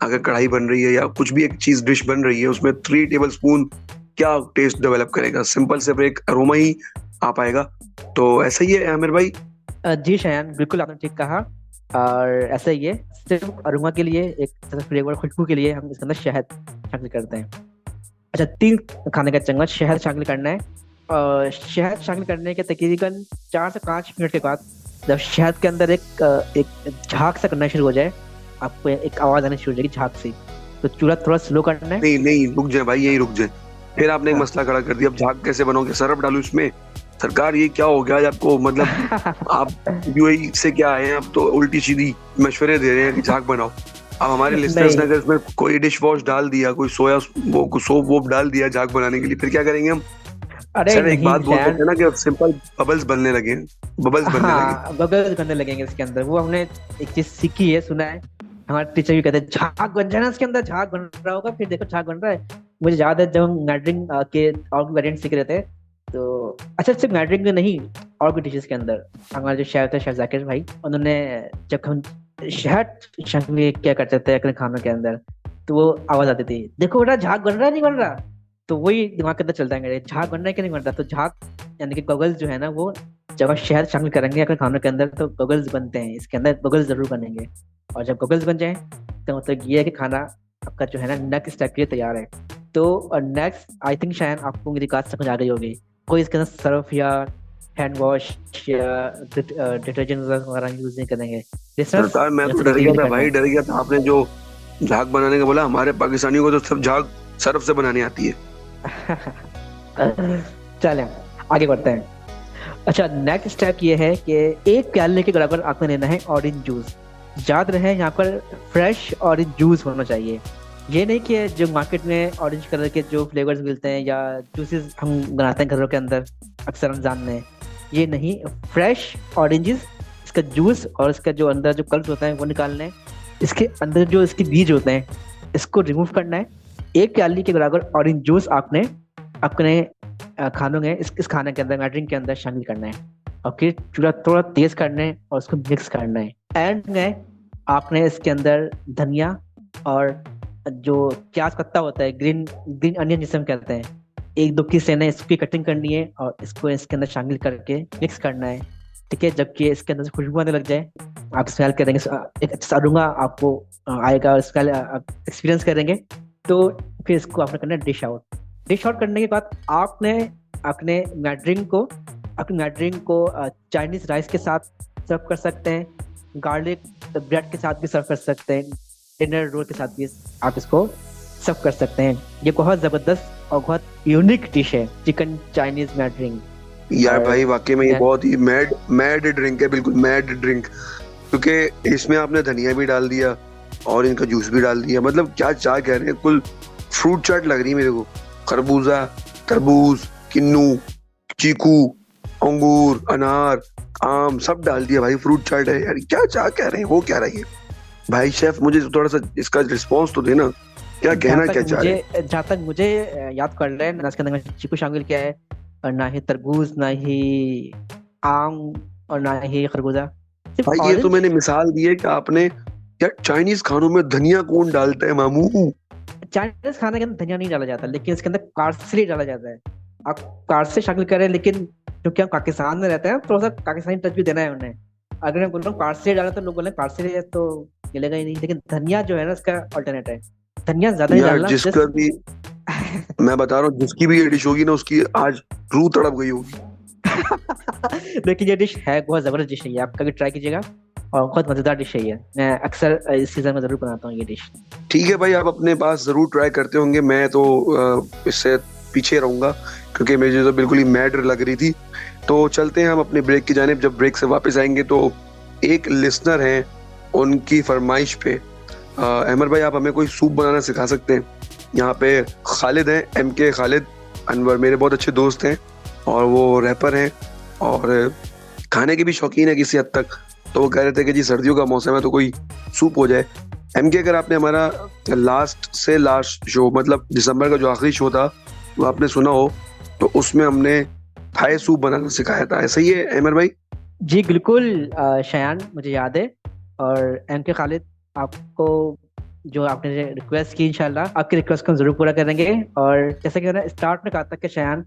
अगर कढ़ाई बन रही है या कुछ भी एक चीज डिश बन रही है, उसमें 3 टेबल स्पून क्या टेस्ट डेवलप करेगा? सिंपल सिर्फ एक अरोमा ही आ पाएगा। तो ऐसा ही है आमिर भाई। जी शायान, बिल्कुल आपने ठीक कहा, और ऐसा ही है, सिर्फ अरोमा के लिए, एक फ्लेवर खुशबू के लिए हम इसके अंदर शहद शामिल करते हैं। अच्छा, 3 खाने का चम्मच शहद शामिल करना है। और शहद शामिल करने के तकरीबन 4 से 5 मिनट के बाद जब शहद के अंदर एक झाग सा करना शुरू हो जाए, आपको एक आवाज आनी शुरू हो जाएगी झाग से, तो चूल्हा थोड़ा स्लो करना है। नहीं नहीं, रुक जाए भाई, यही रुक जाए। फिर आपने एक मसला खड़ा कर दिया, अब झाग कैसे बनाओगे? सरफ डालू इसमें? सरकार ये क्या हो गया आज आपको? मतलब आप यूएई से क्या आए हैं, आप तो उल्टी सीधी मशवरे दे रहे हैं कि झाग बनाओ। अब हमारे लिस्टर्स ने अगर इसमें कोई डिश वॉश डाल दिया, कोई सोया वो सोप वोप डाल दिया झाग बनाने के लिए, फिर क्या करेंगे हम? अरे सर एक बात बोल सकते हैं ना कि सिंपल बबल्स बनने लगे हैं, बबल्स बनने लगे, बबल्स बनने लगेंगे इसके अंदर। वो हमने एक चीज सीखी है, सुना है, हमारे टीचर भी कहते हैं झाग बन जाना इसके अंदर, झाग बन रहा होगा, फिर देखो झाग बन रहा है। मुझे याद है जब हम मैड्रिन के और वेरिएंट सीख रहे थे, तो अच्छा सिर्फ मैड्रिन में नहीं, और भी डिशेस के अंदर हमारे जो शेफ थे, शेफ जाकिर भाई, उन्होंने जब हम शहद शामिल क्या करते थे अपने खानों के अंदर, तो वो आवाज आती थी, देखो बेटा झाग बन रहा है नहीं बन रहा। तो वही दिमाग के अंदर चलता है, झाग बन रहा है कि नहीं बन रहा। तो झाग यानी कि गॉगल्स जो है ना, वो जब आप शहद शामिल करेंगे अपने खानों के अंदर तो गॉगल्स बनते हैं, इसके अंदर गॉगल्स जरूर बनेंगे। और जब गॉगल्स बन जाए तो मतलब ये है कि खाना आपका जो है ना नेक्स्ट स्टेप के लिए तैयार है। तो नेक्स्ट आई थिंक शायद आपको मेरी बात समझ आ गई होगी, कोई इसके अंदर सर्फ या हैंड वॉश या डिटर्जेंट वगैरह यूज नहीं करेंगे। सरकार मैं तो डर गया था भाई, डर गया था। आपने जो झाग बनाने का बोला, हमारे पाकिस्तानियों को तो सब झाग सर्फ से बनानी आती है। चलें आगे बढ़ते हैं। अच्छा, नेक्स्ट स्टेप ये है कि एक प्याले के बराबर आपको लेना है ऑरेंज जूस। याद रहे यहाँ पर फ्रेश ऑरेंज जूस होना चाहिए। ये नहीं कि जो मार्केट में ऑरेंज कलर के जो फ्लेवर्स मिलते हैं या जूसेस हम बनाते हैं घरों के अंदर, अक्सर हम जानते हैं, ये नहीं, फ्रेश ऑरेंजेस, इसका जूस और इसका जो अंदर जो कल्स होता है वो निकालना है। इसके अंदर जो इसके बीज होते हैं इसको रिमूव करना है। एक प्याली के बराबर ऑरेंज जूस आपने अपने खानों में इस खाने के अंदर, ड्रिंक के अंदर शामिल करना है और फिर चूल्हा थोड़ा तेज करना है और उसको मिक्स करना है। एंड में आपने इसके अंदर धनिया और जो प्याज पत्ता होता है, ग्रीन ग्रीन अनियन जिसे हम कहते हैं, एक दो पीस लेना है, इसकी कटिंग करनी है और इसको इसके अंदर शामिल करके मिक्स करना है। ठीक है, जबकि इसके अंदर से खुशबू आने लग जाए, आप स्मेल करेंगे, एक अच्छा अरोमा आपको आएगा, स्मेल एक्सपीरियंस करेंगे, तो फिर इसको आपने करना है डिश आउट। डिश आउट करने के बाद आपने अपने मैड्रिंग को चाइनीज राइस के साथ सर्व कर सकते हैं, गार्लिक ब्रेड के साथ भी सर्व कर सकते हैं, डिनर रोल के साथ भी आप इसको सर्व कर सकते हैं। ये बहुत जबरदस्त और बहुत यूनिक डिश है, चिकन चाइनीज मैड्रिंग। यार भाई वाकई में ये बहुत ही मैड ड्रिंक है, बिल्कुल मैड ड्रिंक, क्योंकि इसमें आपने धनिया भी डाल दिया और इनका जूस भी डाल दिया। मतलब क्या चाय कह रहे हैं, कुल फ्रूट चाट लग रही है मेरे को। खरबूजा, तरबूज, किन्नू, चीकू, अंगूर, अनार, आम सब डाल दिया भाई, फ्रूट चाट है यार। क्या चाय कह रहे हैं, वो क्या रही है भाई शेफ, मुझे थोड़ा सा इसका रिस्पॉन्स तो देना, क्या कहना क्या चाह रहे हैं। जहाँ तक मुझे याद कर रहे हैं, इसके अंदर चीकू शामिल किया है और ना ही तरबूज, ना ही आम और ना ही खरबूजा। भाई ये तो मैंने मिसाल दी है कि आपने, यार चाइनीज खानों में धनिया कौन डालता है मामू? चाइनीज खाने के अंदर धनिया नहीं डाला जाता, लेकिन इसके अंदर पार्सले डाला जाता है। आप पार्सले शामिल करें, लेकिन क्योंकि हम पाकिस्तान में रहते हैं थोड़ा सा पाकिस्तानी टच भी देना है उन्हें। अगर मैं बोल रहा हूँ पार्सले डाला तो लोग बोले पार्सले है तो मिलेगा ही नहीं, लेकिन धनिया जो है ना इसका अल्टरनेट है। धनिया ज्यादा नहीं डालना। जिसका भी मैं बता रहा हूँ, जिसकी भी ये डिश होगी ना उसकी आज रूह तड़प गई होगी। लेकिन ये डिश है बहुत जबरदस्त डिश है, ये आप कभी ट्राई कीजिएगा और बहुत मजेदार डिश है ये। मैं अक्सर इस सीजन में जरूर बनाता हूँ ये डिश। ठीक है भाई, आप अपने पास जरूर ट्राई करते होंगे, मैं तो इससे पीछे रहूंगा क्योंकि मुझे तो बिल्कुल ही मैड लग रही थी। तो चलते हैं हम अपने ब्रेक की जानिब। जब ब्रेक से वापस आएंगे तो एक लिसनर हैं, उनकी फरमाइश पे अहमद भाई आप हमें कोई सूप बनाना सिखा सकते हैं। यहाँ पे खालिद हैं, MK खालिद अनवर, मेरे बहुत अच्छे दोस्त हैं और वो रैपर हैं और खाने के भी शौकीन है किसी हद तक। तो वो कह रहे थे कि जी सर्दियों का मौसम है तो कोई सूप हो जाए। MK, अगर आपने हमारा लास्ट शो, मतलब दिसंबर का जो आखिरी शो था, वो आपने सुना हो तो उसमें हमने थाई सूप बनाना सिखाया था, ऐसा ही है अहमद भाई? जी बिल्कुल शयान, मुझे याद है। और MK खालिद, आपको जो आपने रिक्वेस्ट की, इंशाल्लाह आपकी रिक्वेस्ट को हम जरूर पूरा करेंगे। और जैसे कि मैंने स्टार्ट में कहा था कि शयान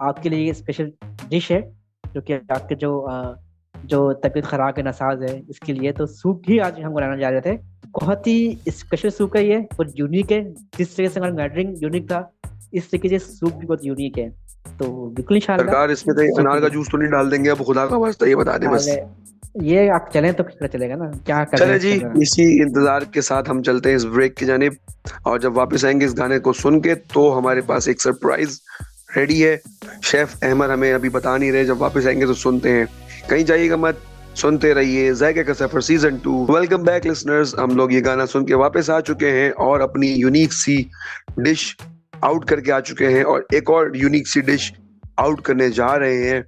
आपके लिए ये स्पेशल डिश है, जो कि आपके जो तबीयत खराब के नसाज है इसके लिए, तो सूप भी आज हम बनाने जा रहे थे। बहुत ही स्पेशल सूप है ये, बहुत यूनिक है। जिस तरीके से हमारा मैड्रिंग यूनिक था, इस तरीके से सूप भी बहुत यूनिक है। तो बिल्कुल इंशाल्लाह। सरकार इसमें कहीं अनार का जूस तो नहीं डाल देंगे अब, खुदा का वास्ता ये बता दें बस। ये आप चलें तो पता चलेगा ना क्या कर चले जी, इसी इंतजार के साथ हम चलते हैं इस ब्रेक की जानिब और जब वापस आएंगे इस गाने को सुन के तो हमारे पास एक सरप्राइज रेडी है। शेफ अहमद हमें अभी बता नहीं रहे, जब वापस आएंगे तो सुनते हैं। कहीं जाइएगा मत, सुनते रहिए जायके का सफर सीजन 2। वेलकम बैक लिसनर्स, हम लोग ये गाना सुन के वापस आ चुके हैं और अपनी यूनिक सी डिश आउट करके आ चुके हैं और एक और यूनिक सी डिश आउट करने जा रहे हैं।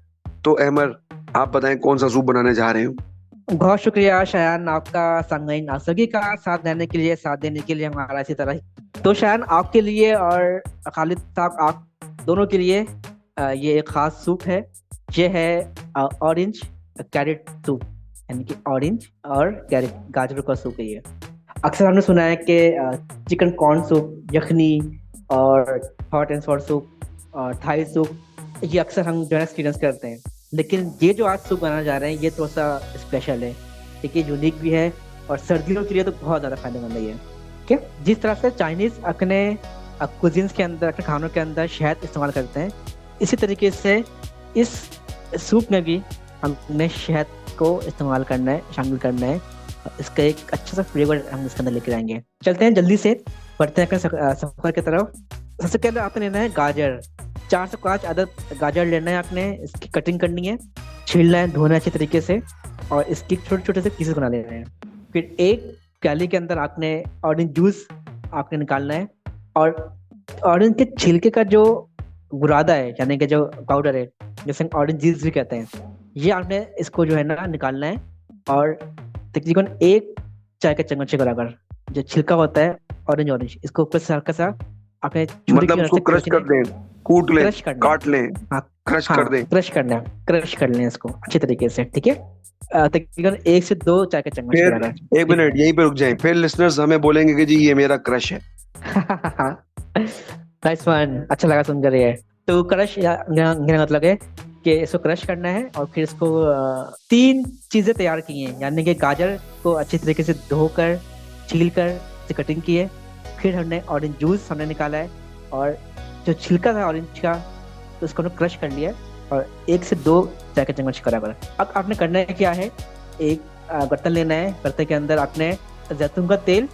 तो अहमद आप बताएं कौन सा सूप बनाने जा रहे हैं? बहुत शुक्रिया शायान आपका, सामईन आप सभी का साथ देने के लिए, साथ देने के लिए हमारा इसी तरह ही। तो शायान आपके लिए और खालिद साहब आप दोनों के लिए ये एक खास सूप है। ये है ऑरेंज कैरेट सूप, यानी कि ऑरेंज और कैरेट गाजरों का सूप है ये। अक्सर हमने सुना है कि चिकन कॉर्न सूप, यखनी और हॉट एंड सॉर सूप और थाई सूप, ये अक्सर हम जो है एक्सपीरियंस करते हैं। लेकिन ये जो आज सूप बनाने जा रहे हैं ये थोड़ा सा स्पेशल है, ठीक है, यूनिक भी है और सर्दियों के लिए तो बहुत ज़्यादा फायदेमंद है ये। क्या जिस तरह से चाइनीज अपने कुजिन्स के अंदर, अपने खानों के अंदर शहद इस्तेमाल करते हैं, इसी तरीके से इस सूप में भी हमने शहद को इस्तेमाल करना है, शामिल करना है। इसका एक अच्छा सा फ्लेवर हम इसके अंदर लेकर आएंगे। चलते हैं जल्दी से, बढ़ते हैं अपने सफर की तरफ। सबसे पहले आपने लेना है गाजर। 4 से 5 अदद गाजर लेना है आपने, इसकी कटिंग करनी है, छीलना है, धोना है अच्छे तरीके से, और इसकी छोटे छोटे से पीसेस बना लेने हैं। फिर एक प्याली के अंदर आपने ऑरेंज जूस आपने निकालना है, और ऑरेंज के छिलके का जो बुरादा है, यानी कि जो पाउडर है, जैसे ऑरेंज जूस भी कहते हैं, ये आपने इसको जो है ना निकालना है, और तकरीबन 1 चाय का चम्मच के बराबर जो छिलका होता है ऑरेंज, इसको ऊपर से हल्का सा आपने मतलब उसको क्रश कर दें, कूट लें, क्रश करना, काट लें, क्रश कर दें, क्रश कर लें इसको अच्छे तरीके से, ठीक है। तकरीबन 1 से 2 चाय के चम्मच फिर बराबर। 1 मिनट यहीं पे रुक जाएं, फिर लिसनर्स हमें बोलेंगे कि जी ये मेरा क्रश है। नाइस वन, अच्छा लगा सुनकर ये। तो क्रश मेरा मतलब है कि इसको क्रश करना है, और फिर इसको 3 चीजें तैयार की हैं, यानी कि गाजर को अच्छी तरीके से धोकर, छील कर कटिंग की है, फिर हमने ऑरेंज जूस हमने निकाला है, और जो छिलका था ऑरेंज का तो उसको हमने क्रश कर लिया है, और 1 से 2 चाय के चम्मच के बराबर। अब आपने करना है क्या है, एक बर्तन लेना है, बर्तन के अंदर आपने जैतून का तेल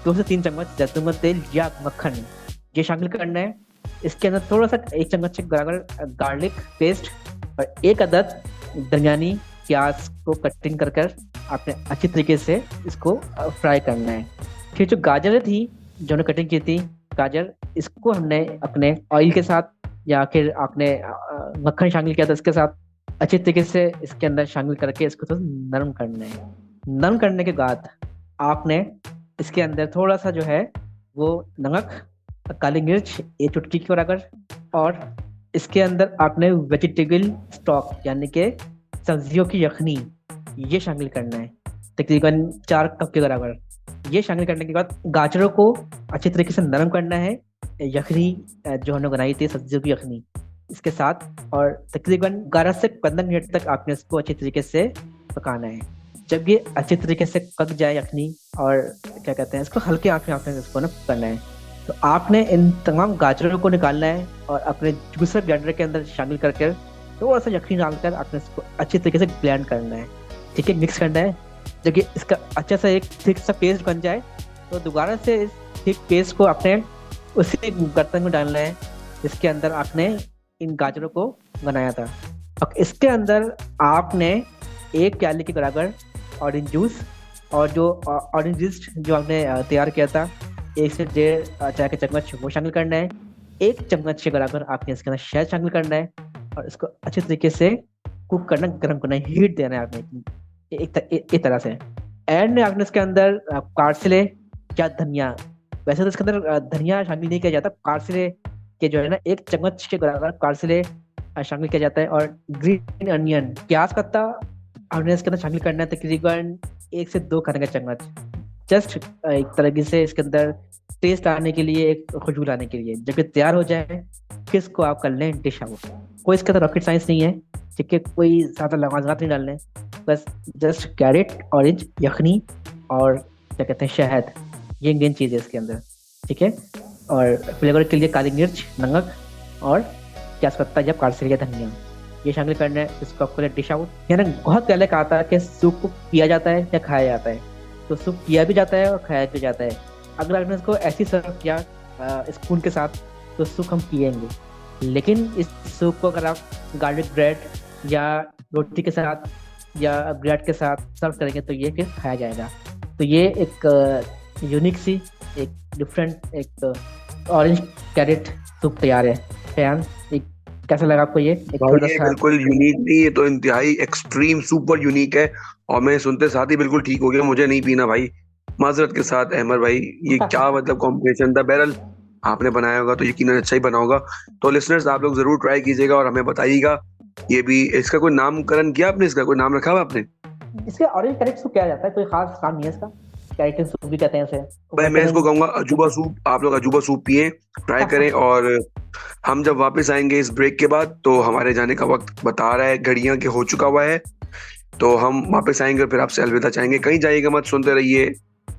2 से 3 चम्मच जैतून का तेल या मक्खन ये शामिल करना है। इसके अंदर थोड़ा सा 1 चम्मच के बराबर गार्लिक पेस्ट, और 1 अदद दरमियानी प्याज को कटिंग कर कर आपने अच्छी तरीके से इसको फ्राई करना है। फिर जो गाजर थी जो हमने कटिंग की थी गाजर, इसको हमने अपने ऑयल के साथ या फिर आपने मक्खन शामिल किया था इसके साथ अच्छी तरीके से इसके अंदर शामिल करके इसको थोड़ा नरम करना है। नरम करने के बाद आपने इसके अंदर थोड़ा सा जो है वो नमक, काली मिर्च 1 चुटकी के बराबर, और इसके अंदर आपने वेजिटेबल स्टॉक यानी कि सब्जियों की यखनी ये शामिल करना है, तकरीबन 4 कप के बराबर। ये शामिल करने के बाद गाजरों को अच्छी तरीके से नरम करना है, यखनी जो हमने बनाई थी सब्जियों की यखनी इसके साथ, और तकरीबन 11 से 15 मिनट तक आपने इसको अच्छी तरीके से पकाना है। जब ये अच्छी तरीके से पक जाए यखनी, और क्या कहते हैं इसको हल्के आंच में आपने इसको ना करना है, तो आपने इन तमाम गाजरों को निकालना है और अपने जूसर ब्लेंडर के अंदर शामिल करके थोड़ा सा यखनी डालकर आपने इसको अच्छी तरीके से ब्लेंड करना है, ठीक है, मिक्स करना है। जब ये इसका अच्छा सा एक थिक सा पेस्ट बन जाए तो दोबारा से इस थिक पेस्ट को आपने उसी बर्तन में डालना है जिसके अंदर आपने इन गाजरों को बनाया था। अब इसके अंदर आपने 1 प्याली के बराबर ऑरेंज जूस, और जो ऑरेंज जूस जो आपने तैयार किया था 1 से 1.5 चाय के चम्मच वो शामिल करना है। 1 चम्मच के बराबर आपने इसके अंदर शहद शामिल करना है, और इसको अच्छे तरीके से कुक करना, गर्म करना, हीट देना है आपने एक तरह से। एंड में आपने इसके अंदर पार्सले या धनिया, वैसे तो इसके अंदर धनिया शामिल नहीं किया जाता, पार्सले के जो है ना 1 चम्मच के बराबर पार्सले शामिल किया जाता है, और ग्रीन अनियन प्याज पत्ता आपने इसके अंदर शामिल करना है, तकरीबन 1 से 2 खाने का चम्मच, जस्ट एक तरीके से इसके अंदर टेस्ट आने के लिए, एक खुशबू लाने के लिए। जब ये तैयार हो जाए फिर इसको आप कर लें डिश आउट। कोई इसके अंदर रॉकेट साइंस नहीं है, ठीक है, कोई ज्यादा लवाजमात नहीं डालने, बस जस्ट कैरेट, ऑरेंज, यखनी और क्या कहते हैं शहद, ये मेन चीज़ है इसके अंदर, ठीक है। और फ्लेवर के लिए काली मिर्च, नमक और प्याज पत्ता या पार्सले या धनिया ये शामिल करना है। इसको आपको डिश आउट। यानी बहुत पहले कहा था कि सूप को पिया जाता है या खाया जाता है, तो सूप पिया भी जाता है और खाया भी जाता है। अगर आपने इसको ऐसी सर्व किया स्पून के साथ तो सूप हम पिएंगे, लेकिन इस सूप को अगर आप गार्लिक ब्रेड या रोटी के साथ या ब्रेड के साथ सर्व करेंगे तो ये फिर खाया जाएगा। तो ये एक यूनिक सी, एक डिफरेंट, एक ऑरेंज कैरेट सूप तैयार है। फैन कैसा लगा आपको? ये बिल्कुल यूनिक नहीं, ये तो इंतहाई एक्सट्रीम सुपर यूनिक है, और मैं सुनते साथ ही बिल्कुल ठीक हो गया, मुझे नहीं पीना भाई, माजरत के साथ अहमद भाई, ये क्या मतलब कॉम्बिनेशन था। बहरहाल आपने बनाया होगा तो यकीनन अच्छा ही बना होगा। तो लिसनर्स आप लोग जरूर ट्राई कीजिएगा और हमें बताइएगा। ये भी, इसका कोई नामकरण किया आपने? इसका कोई नाम रखा हुआ आपने? इसके ऑरेंज कैरेट सूप क्या जाता है, कोई खास नाम नहीं है इसका, कैरेट सूप भी कहते हैं इसे भाई। मैं इसको कहूंगा अजूबा सूप। आप लोग अजूबा सूप पिए, ट्राई करें। और हम जब वापस आएंगे इस ब्रेक के बाद तो हमारे जाने का वक्त बता रहा है, घड़ियां के हो चुका हुआ है, तो हम वापस आएंगे और फिर आपसे अलविदा चाहेंगे। कहीं जाइएगा मत, सुनते रहिए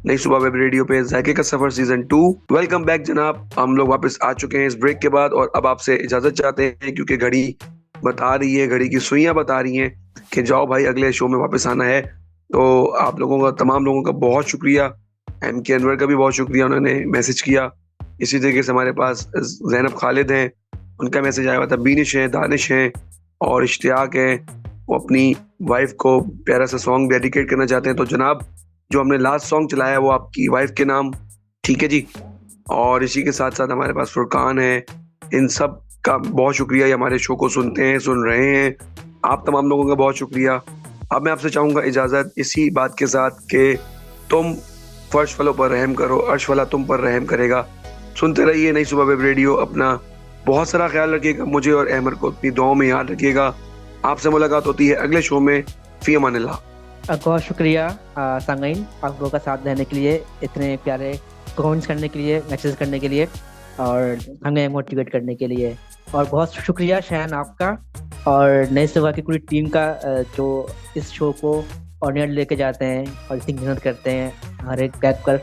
नई सुबह वेब रेडियो पे जायके का सफर सीजन 2। वेलकम बैक जनाब, हम लोग वापस आ चुके हैं इस ब्रेक के बाद, और अब आपसे इजाजत चाहते हैं क्योंकि घड़ी बता रही है, घड़ी की सुइयां बता रही हैं कि जाओ भाई, अगले शो में वापस आना है। तो आप लोगों का, तमाम लोगों का बहुत शुक्रिया। MK अनवर का भी बहुत शुक्रिया, उन्होंने मैसेज किया। इसी तरीके से हमारे पास जैनब खालिद हैं, उनका मैसेज आया हुआ था। बीनिश हैं, दानिश हैं और इश्तियाक हैं, वो अपनी वाइफ को प्यारा सा सॉन्ग डेडिकेट करना चाहते हैं। तो जनाब, जो हमने लास्ट सॉन्ग चलाया है वो आपकी वाइफ के नाम, ठीक है जी। और इसी के साथ साथ हमारे पास फुरकान है। इन सब का बहुत शुक्रिया, ये हमारे शो को सुनते हैं, सुन रहे हैं। आप तमाम लोगों का बहुत शुक्रिया। अब मैं आपसे चाहूंगा इजाजत इसी बात के साथ कि तुम फर्श वालों पर रहम करो, अर्श वाला तुम पर रहम करेगा। सुनते रहिए नई सुबह वेब रेडियो। अपना बहुत सारा ख्याल रखिएगा, मुझे और अहमद को अपनी दुआओं में याद रखिएगा। आपसे मुलाकात होती है अगले शो में। फी अमानिल्लाह। बहुत शुक्रिया सामीन, आप लोगों का साथ देने के लिए, इतने प्यारे कमेंट्स करने के लिए, मैसेज करने के लिए और हमें मोटिवेट करने के लिए। और बहुत शुक्रिया शायान आपका और नई सुबह की पूरी टीम का, जो इस शो को ऑन एयर लेके जाते हैं और इतनी मेहनत करते हैं हर एक गैप कर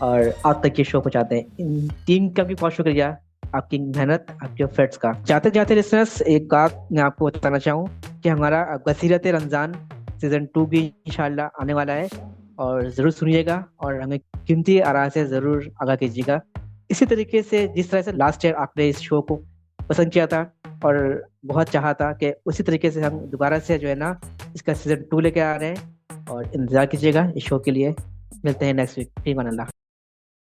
और आप तक ये शो पहुंचाते हैं। इन टीम का भी बहुत शुक्रिया, आपकी मेहनत, आपके एफर्ट्स का। जाते जाते लिसनर्स, एक बात मैं आपको बताना चाहूँ कि हमारा बसीरत रमज़ान सीजन 2 भी इंशाल्लाह आने वाला है और ज़रूर सुनिएगा और हमें कीमती आरा से ज़रूर आगाह कीजिएगा। इसी तरीके से जिस तरह से लास्ट ईयर आपने इस शो को पसंद किया था और बहुत चाहा था कि उसी तरीके से हम दोबारा से जो है ना इसका सीजन 2 लेके आ रहे हैं, और इंतज़ार कीजिएगा इस शो के लिए। मिलते हैं नेक्स्ट वीक। फी अमान अल्लाह।